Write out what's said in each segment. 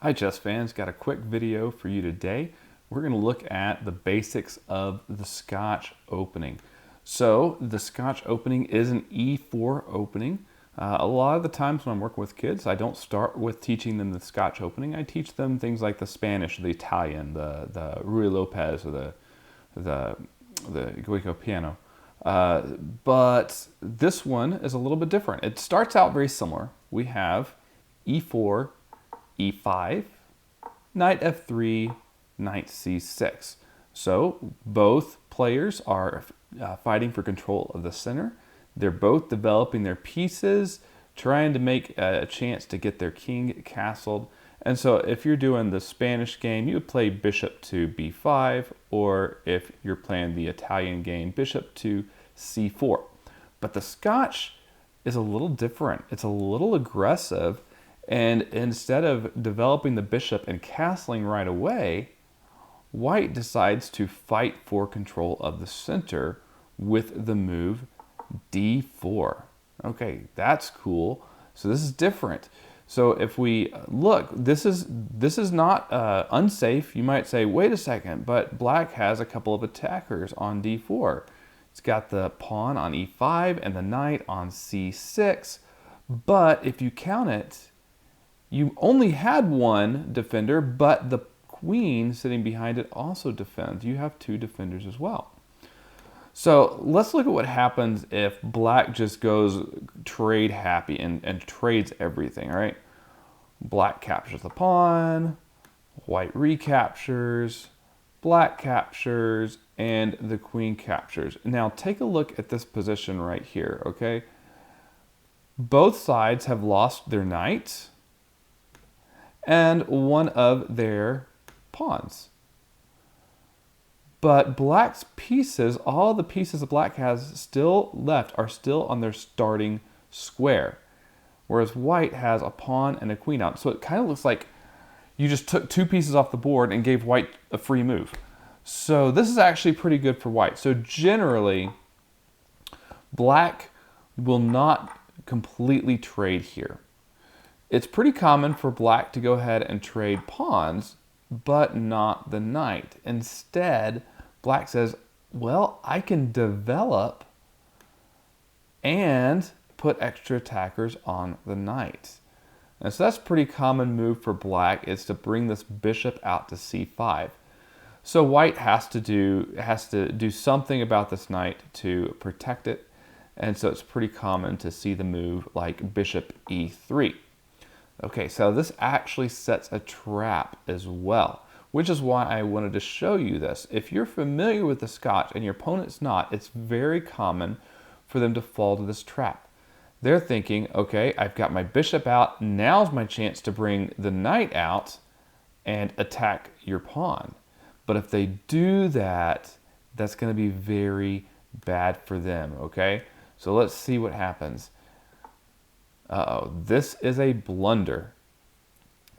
Hi chess fans, got a quick video for you today. We're going to look at the basics of the Scotch opening. So the Scotch opening is an E4 opening. A lot of the times when I'm working with kids, I don't start with teaching them the Scotch opening. I teach them things like the Spanish, the Italian, the Ruy Lopez, or the Guico piano. But this one is a little bit different. It starts out very similar. We have E4, E5, knight F3, knight C6. So both players are fighting for control of the center. They're both developing their pieces, trying to make a chance to get their king castled. And so if you're doing the Spanish game, you would play bishop to B5, or if you're playing the Italian game, bishop to C4. But the Scotch is a little different. It's a little aggressive. And instead of developing the bishop and castling right away, white decides to fight for control of the center with the move D4. Okay, that's cool. So this is different. So if we look, this is not unsafe. You might say, wait a second, but black has a couple of attackers on D4. It's got the pawn on E5 and the knight on C6. But if you count it, you only had one defender, but the queen sitting behind it also defends. You have two defenders as well. So let's look at what happens if black just goes trade happy and trades everything, all right? Black captures the pawn, white recaptures, black captures, and the queen captures. Now take a look at this position right here, okay? Both sides have lost their knight and one of their pawns. But black's pieces, all the pieces that black has still left, are still on their starting square. Whereas white has a pawn and a queen out. So it kind of looks like you just took two pieces off the board and gave white a free move. So this is actually pretty good for white. So generally, black will not completely trade here. It's pretty common for black to go ahead and trade pawns, but not the knight. Instead, black says, well, I can develop and put extra attackers on the knight. And so that's a pretty common move for black, is to bring this bishop out to C5. So white has to do something about this knight to protect it. And so it's pretty common to see the move like bishop E3. Okay, so this actually sets a trap as well, which is why I wanted to show you this. If you're familiar with the Scotch and your opponent's not, it's very common for them to fall to this trap. They're thinking, okay, I've got my bishop out, now's my chance to bring the knight out and attack your pawn. But if they do that, that's going to be very bad for them, okay? So let's see what happens. Uh-oh, this is a blunder.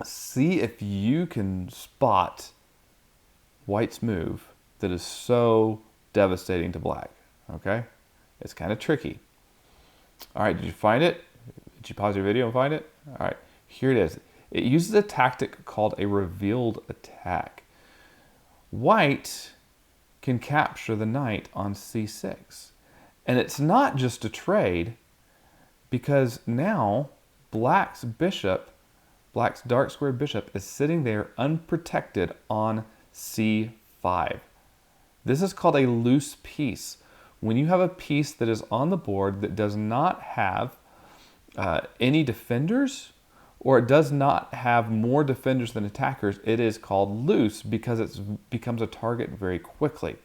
See if you can spot white's move that is so devastating to black, okay? It's kind of tricky. All right, did you find it? Did you pause your video and find it? All right, here it is. It uses a tactic called a revealed attack. White can capture the knight on C6. And it's not just a trade, because now black's bishop, black's dark square bishop, is sitting there unprotected on C5. This is called a loose piece. When you have a piece that is on the board that does not have any defenders, or it does not have more defenders than attackers, it is called loose because it becomes a target very quickly.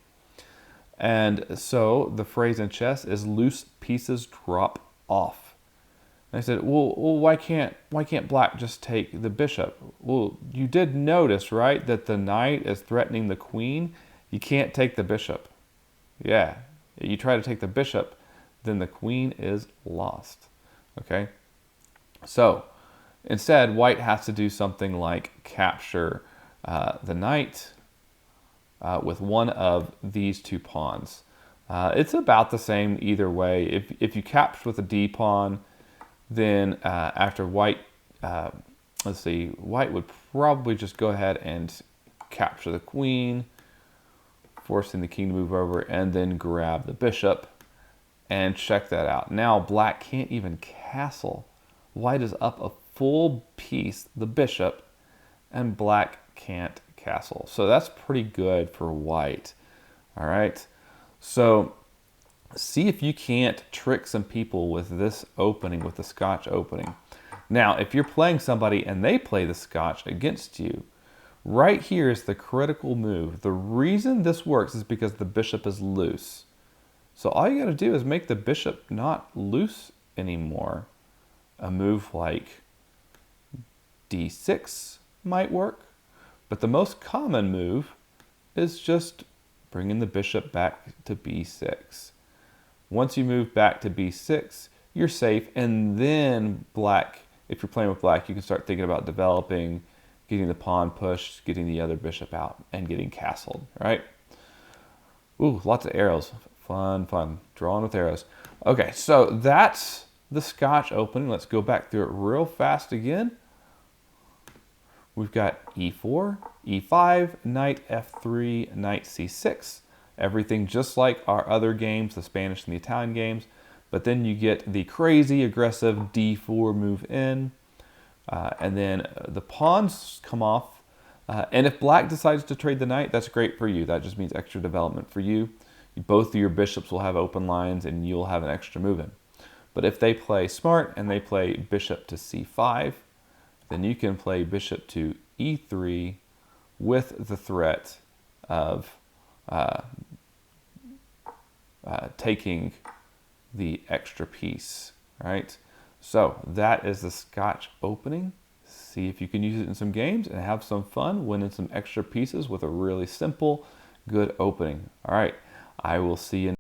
And so the phrase in chess is loose pieces drop off. I said, well, why can't black just take the bishop? Well, you did notice, right, that the knight is threatening the queen. You can't take the bishop. Yeah, you try to take the bishop, then the queen is lost. Okay, so instead, white has to do something like capture the knight with one of these two pawns. It's about the same either way. If you capture with a D pawn, then after white let's see, white would probably just go ahead and capture the queen, forcing the king to move over, and then grab the bishop. And check that out. Now black can't even castle. White is up a full piece, the bishop, and black can't castle. So that's pretty good for white. All right. So see if you can't trick some people with this opening, with the Scotch opening. Now, if you're playing somebody and they play the Scotch against you, right here is the critical move. The reason this works is because the bishop is loose. So all you got to do is make the bishop not loose anymore. A move like d6 might work, but the most common move is just bringing the bishop back to b6. Once you move back to b6, you're safe, and then black, if you're playing with black, you can start thinking about developing, getting the pawn pushed, getting the other bishop out, and getting castled, right? Ooh, lots of arrows. Fun, fun. Drawing with arrows. Okay, so that's the Scotch opening. Let's go back through it real fast again. We've got e4, e5, knight f3, knight c6. Everything just like our other games, the Spanish and the Italian games. But then you get the crazy aggressive d4 move in. And then the pawns come off. And if black decides to trade the knight, that's great for you. That just means extra development for you. Both of your bishops will have open lines and you'll have an extra move in. But if they play smart and they play bishop to c5, then you can play bishop to e3 with the threat of taking the extra piece, right? So that is the Scotch opening. See if you can use it in some games and have some fun winning some extra pieces with a really simple, good opening. All right, I will see you